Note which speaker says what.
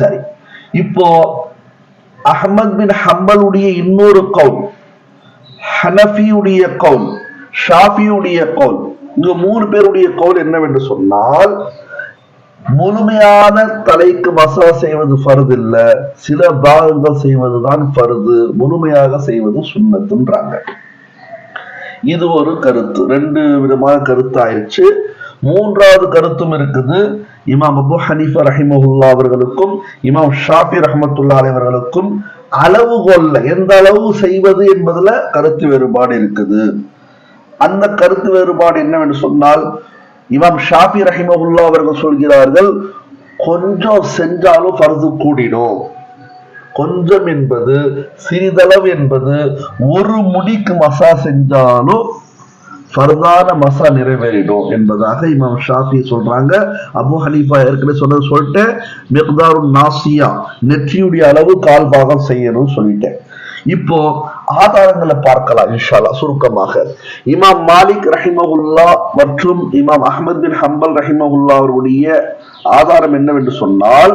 Speaker 1: சரி, இப்போ அஹ்மத் பின் ஹம்பலுடைய இன்னொரு கவுல், ஹனஃபியுடைய கவுல், ஷாஃபியுடைய கவுல், இங்க 3 பேருடைய கவுல் என்னவென்று சொன்னால், முழுமையான தலைக்கு மசா செய்வது ஃபர்து இல்ல, சில பாகங்கள் செய்வதுதான் ஃபர்து, முழுமையாக செய்வது சுன்னத்துன்றாங்க. இது ஒரு கருத்து. 2 விதமான கருத்து ஆயிடுச்சு. 3வது கருத்தும் இருக்குது. இமாம் அபு ஹனீஃபா ரஹிமஹுல்லா அவர்களுக்கும் இமாம் ஷாஃபி ரஹ்மத்துல்லாஹி அவர்களுக்கும் அளவுகோல்ல எந்த அளவு செய்வது என்பதுல கருத்து வேறுபாடு இருக்குது. அந்த கருத்து வேறுபாடு என்னவென்று சொன்னால், இமாம் ஷாஃபி ரஹிமஹுல்லா அவர்கள் சொல்கிறார்கள், கொஞ்சம் செஞ்சாலும் ஃபர்து கூடிடும். கொஞ்சம் என்பது, சிறிதளவு என்பது, ஒரு முடிக்கு மசா செஞ்சாலும் ஃபர்தான மசா நிறைவேறிடும் என்பதாக இமாம் ஷாஃபி சொல்றாங்க. அபு ஹனீஃபா ஏற்கனவே சொன்னது சொல்லிட்டேன். மிக்தாருன் நாசியா, நெற்றியுடைய அளவு 1/4 பாகம் செய்யணும்னு சொல்லிட்டேன். இப்போ ஆதாரங்களை பார்க்கலாம் இன்ஷா அல்லாஹ் சுருக்கமாக. இமாம் மாலிக் ரஹிமஹுல்லா மற்றும் இமாம் அஹ்மத் பின் ஹம்பல் ரஹிமஹுல்லா அவருடைய ஆதாரம் என்னவென்று சொன்னால்,